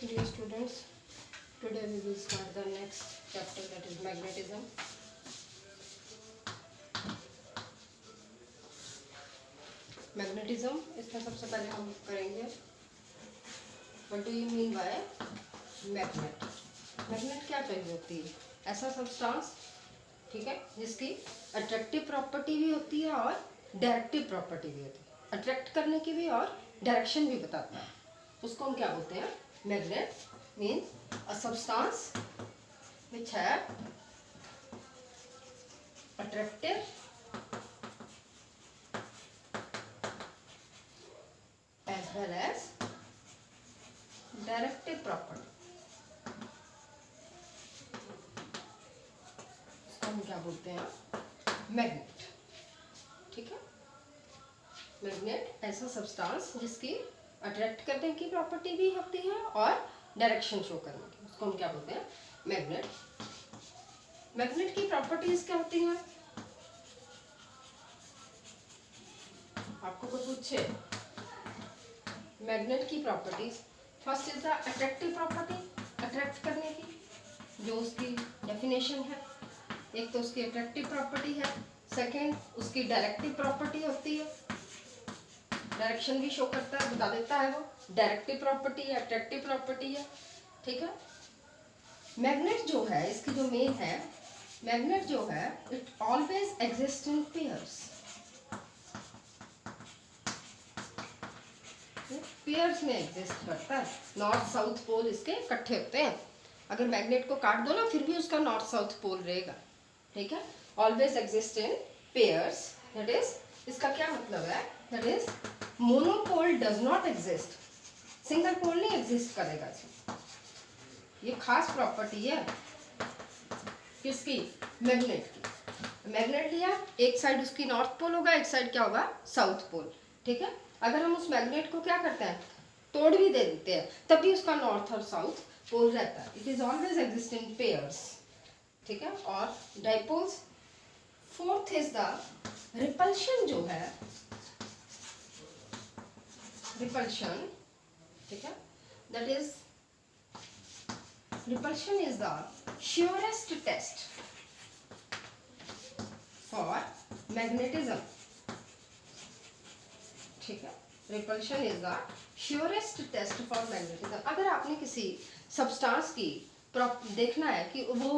Dear students, today we will start the next chapter, that is magnetism. Magnetism, इसमें सबसे पहले हम करेंगे what do you mean by magnet. Magnet क्या चाहिए होती है? ऐसा सब्सटेंस, ठीक है, जिसकी अट्रैक्टिव प्रॉपर्टी भी होती है और डायरेक्टिव प्रॉपर्टी भी होती है। अट्रैक्ट करने की भी और डायरेक्शन भी बताता है। उसको हम क्या बोलते हैं? Magnet means a substance which have attractive as well as directive property. इसको हम क्या बोलते हैं? मैग्नेट। ठीक है, मैग्नेट ऐसा सब्सटेंस जिसकी अट्रैक्ट करने की प्रॉपर्टी भी होती है और डायरेक्शन शो करने की, उसको हम क्या बोलते हैं? मैग्नेट। मैग्नेट की प्रॉपर्टीज क्या होती हैं? आपको कोई पूछे मैग्नेट की properties, first is the attractive property, attract करने की, जो उसकी डेफिनेशन है। एक तो उसकी अट्रैक्टिव प्रॉपर्टी है, सेकंड उसकी डायरेक्टिव प्रॉपर्टी होती है, डायरेक्शन भी शो करता है, बता देता है वो डायरेक्टिव प्रॉपर्टी है, अट्रैक्टिव प्रॉपर्टी है। ठीक है, मैग्नेट जो है, इसकी जो मेन है, मैग्नेट जो है it always exist in pairs. Pairs में एग्जिस्ट करता है, नॉर्थ साउथ पोल इसके इकट्ठे होते हैं। अगर मैग्नेट को काट दो ना, फिर भी उसका नॉर्थ साउथ पोल रहेगा। ठीक है, always exist in pairs, that is, इसका क्या मतलब है? That is monopole does not exist, single pole नहीं एग्जिस्ट करेगा इसमें। ये खास प्रॉपर्टी है किसकी? मैग्नेट की। मैग्नेट लिया, एक साइड उसकी नॉर्थ पोल होगा, एक साइड क्या होगा? South pole. ठीक है, अगर हम उस मैग्नेट को क्या करते हैं? तोड़ भी दे देते हैं, तब भी उसका नॉर्थ और साउथ पोल रहता है। It is always exist in pairs. ठीक है, और dipoles, fourth is the repulsion जो है, रिपल्शन, ठीक है, that is, repulsion is the surest test for magnetism. ठीक है, repulsion is the surest test for magnetism. अगर आपने किसी सब्सटेंस की देखना है कि वो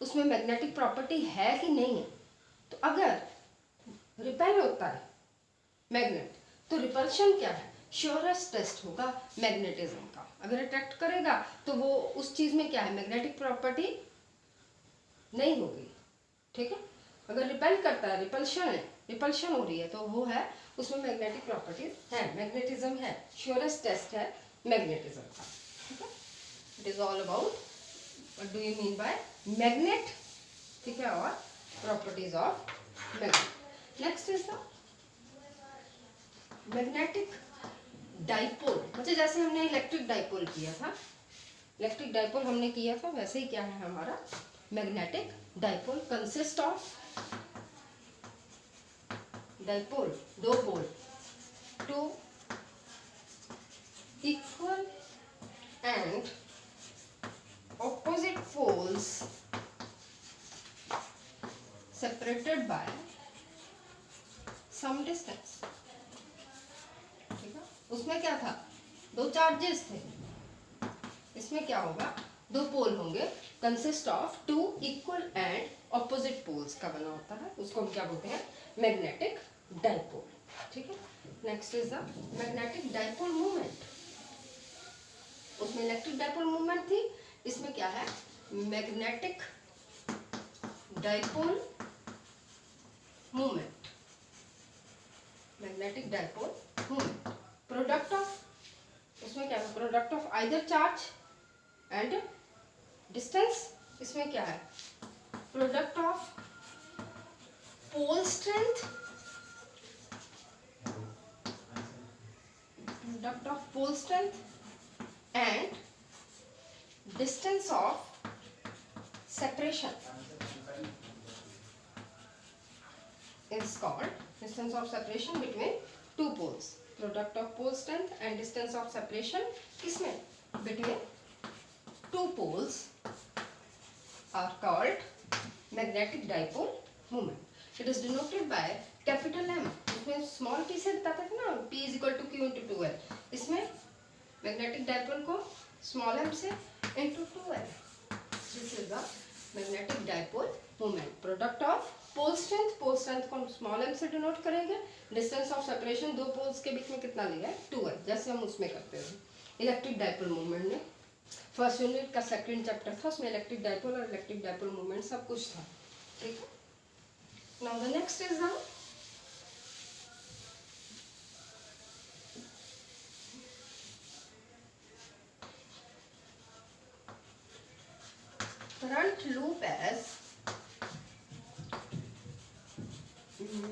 उसमें मैग्नेटिक प्रॉपर्टी है कि नहीं है, तो अगर रिपेल होता है मैग्नेट, तो रिपल्शन क्या है? श्योरेस्ट टेस्ट होगा मैग्नेटिज्म का। अगर अट्रैक्ट करेगा तो वो उस चीज में क्या है? मैग्नेटिक प्रॉपर्टी नहीं होगी। ठीक है, अगर रिपेल करता है, रिपल्शन है, रिपल्शन हो रही है, तो वो है, उसमें मैग्नेटिक प्रॉपर्टीज है, मैग्नेटिज्म है, श्योरेस्ट टेस्ट है मैग्नेटिज्म का। ठीक है, it is all about what do you mean by magnet. ठीक है, और properties of magnet. Next is the magnetic dipole. मतलब जैसे हमने इलेक्ट्रिक डाइपोल किया था, इलेक्ट्रिक डाइपोल हमने किया था, वैसे ही क्या है हमारा magnetic dipole. Consist of dipole, दो pole, two equal and opposite poles separated by some distance. उसमें क्या था? दो चार्जेस थे, इसमें क्या होगा? दो पोल होंगे, consist of two equal and opposite poles का बना होता है, उसको हम क्या बोलते हैं? Magnetic dipole. ठीक है, next is the magnetic dipole movement. उसमें इलेक्ट्रिक डाइपोल मूवमेंट थी, इसमें क्या है? Magnetic dipole movement, magnetic dipole movement. Product of, उसमें क्या है? Product of either charge and distance. इसमें क्या है? Product of pole strength, product of pole strength and distance of separation is called distance of separation between two poles. Product of pole strength and distance of separation किसमें? Between two poles are called magnetic dipole moment. It is denoted by capital M. इसमें small p से बताते थे ना, p is equal to q into 2l. इसमें magnetic dipole को small m से into 2l. This is the magnetic dipole moment. Product of pole strength. Pole strength को small m से denote करेंगे. Distance of separation दो poles के बीच में कितना लिया है 2l, जैसे हम उसमें करते हैं इलेक्ट्रिक डाइपोल मूवमेंट में. फर्स्ट यूनिट का सेकंड चैप्टर था, उसमें इलेक्ट्रिक डाइपोल और इलेक्ट्रिक डाइपोल मूवमेंट सब कुछ था. ठीक है. Now the next is the current loop as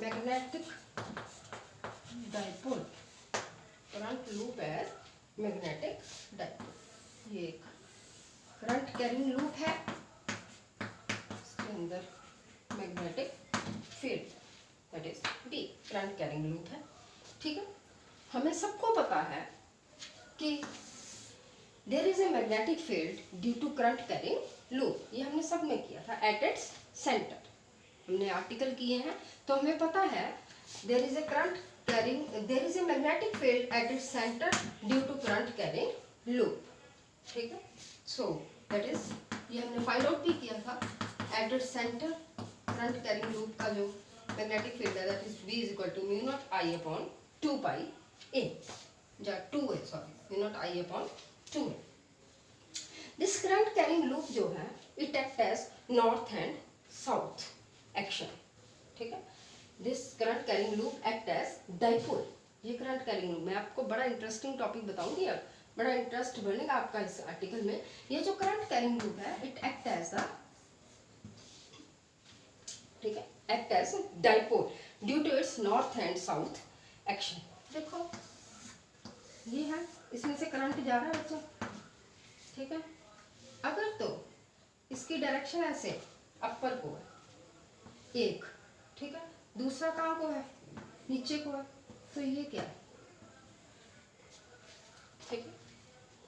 magnetic dipole. Current loop as magnetic dipole. ये एक करंट कैरिंग लूप है, इसके अंदर magnetic field that is B current carrying loop है. ठीक है. हमें सबको पता है कि there is a magnetic field due to current carrying loop. ये हमने सब में किया था एट इट्स सेंटर. हमने आर्टिकल किए हैं तो हमें पता है there is a current carrying, there is a magnetic field at its centre due to current carrying loop. ठीक है. सो दैट इज, ये हमने फाइंड आउट भी किया था. At its centre current carrying loop का जो मैग्नेटिक फील्ड है that is v is equal to mu naught I upon 2 pi a, या 2a, sorry, mu naught I upon 2a. This current carrying loop जो है it act as north and south action. ठीक है. This current carrying loop act as dipole. ये current carrying loop, मैं आपको बड़ा interesting topic बताऊंगी अब, बड़ा इंटरेस्ट बनेगा आपका इस आर्टिकल में. ये जो करंट कैरिंग लूप है इट एक्ट एज अ, ठीक है, act as dipole due to its north and south action. देखो ये है, इसमें से करंट जा रहा है बच्चों. ठीक है. अगर तो इसकी डायरेक्शन ऐसे अपर को है एक, ठीक है, दूसरा कहाँ को है, नीचे को है, तो ये क्या है, ठीक है,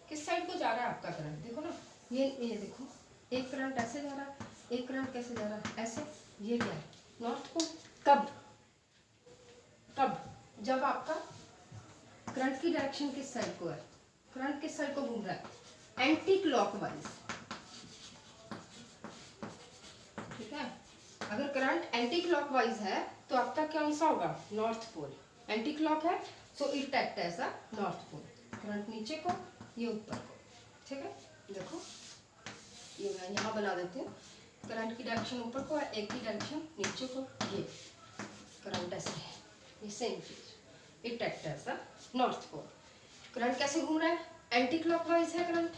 किस साइड को जा रहा है आपका करंट. देखो ना, ये देखो, एक करंट ऐसे जा रहा है, एक करंट कैसे जा रहा है, ऐसे. ये क्या है, नॉर्थ को. कब कब जब आपका करंट की डायरेक्शन किस साइड को है, करंट किस साइड को घूम रहा है, एंटी क्लॉकवाइज. ठीक है. अगर करंट एंटी क्लॉकवाइज है तो आपका कौन सा होगा, नॉर्थ पोल. एंटी क्लॉक है so it act as a north pole. Current नीचे को, ये ऊपर को. ठीक है. देखो ये मैं यहाँ बना देती हूँ. करंट की डायरेक्शन ऊपर को है, एक की डायरेक्शन नीचे को. ये करंट ऐसे है, ये सेम चीज, it act as a north pole. Current कैसे घूम रहा है, एंटी क्लॉकवाइज है करंट,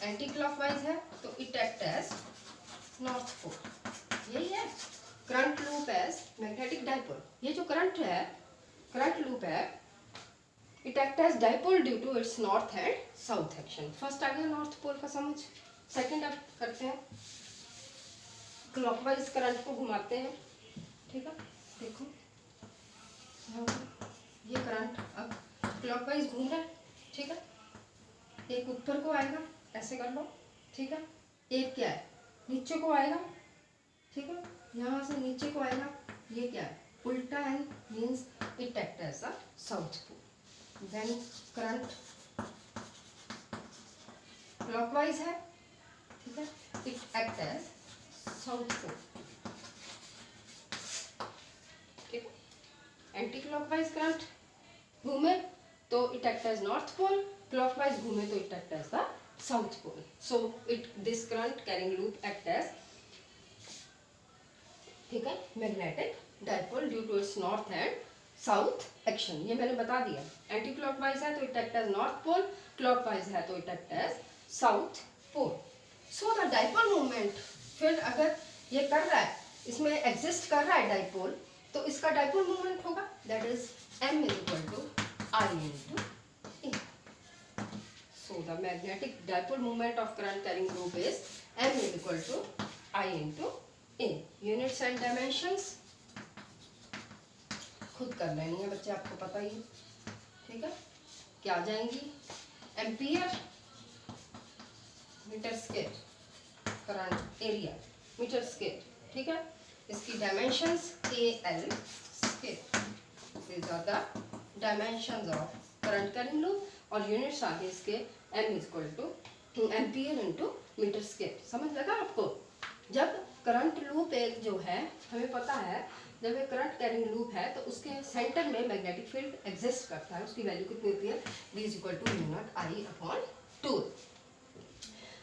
एंटी क्लॉकवाइज है तो it act as north pole. यही है current loop as magnetic dipole. ये जो करंट है, करंट लूप है, it act as dipole due to its north and south action. First आ गया नॉर्थ पोल का समझ. सेकंड अब करते हैं, क्लॉकवाइज करंट को घुमाते हैं. ठीक है. देखो ये करंट अब क्लॉकवाइज घूम रहा है. ठीक है. एक ऊपर को आएगा, ऐसे कर लो. ठीक है. एक क्या है, नीचे को आएगा. ठीक है. यहाँ से नीचे को आएगा. ये क्या है, उल्टा है, means it act as a south pole. Then current clockwise है. ठीक है. It act as south pole. ठीक है. एंटी क्लॉकवाइज करंट घूमे तो it act as north pole, clockwise घूमे तो it act as the south pole. So it this current carrying loop act as, ठीक है, magnetic dipole due to its north and south action. ये मैंने बता दिया. एंटी क्लॉकवाइज है तो it act as north pole, clockwise है तो it act as south pole. So the dipole movement, फिर अगर ये कर रहा है, इसमें एग्जिस्ट कर रहा है डाइपोल, तो इसका डाइपोल मूवमेंट होगा that is m is equal to I into A. So the magnetic dipole moment of current carrying group is m is equal to I into A. Units and dimensions खुद कर लेनी है बच्चे, आपको पता ही है. ठीक है. क्या आ जाएंगी, ampere metre square, current area metre square, ठीक है। इसकी dimensions AL square, these are the dimensions of current carrying loop और यूनिट्स आगे इसके M equal to ampere into metre square. समझ लगा आपको? जब करंट लूप एक जो है, हमें पता है जब एक करंट कैरिंग लूप है तो उसके सेंटर में मैग्नेटिक फील्ड एग्जिस्ट करता है। उसकी वैल्यू कितनी होती है? V is equal to mu naught I upon 2।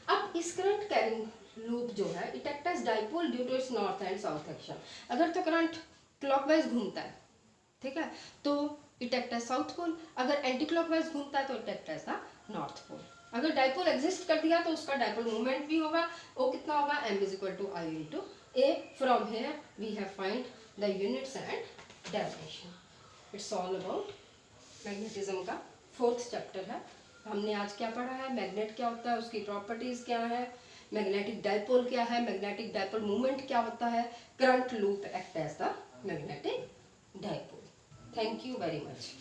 अब इस करंट कैरिंग लूप जो है it act as dipole due to its north and south action. अगर तो करंट क्लॉकवाइज घूमता है, ठीक है, तो it act as south pole. अगर एंटी क्लॉकवाइज घूमता है तो it act as the north pole. अगर डाइपोल एग्जिस्ट कर दिया तो उसका डाइपोल मूवमेंट भी होगा, वो कितना होगा? M is equal to I into A। From here we have find the units and dimension. It's all about magnetism का 4th चैप्टर है। हमने आज क्या पढ़ा है? मैग्नेट क्या होता है, उसकी प्रॉपर्टीज क्या है, मैग्नेटिक डाइपोल क्या है, मैग्नेटिक डाइपोल मूवमेंट क्या होता है, current loop act as the magnetic dipole. Thank you very much.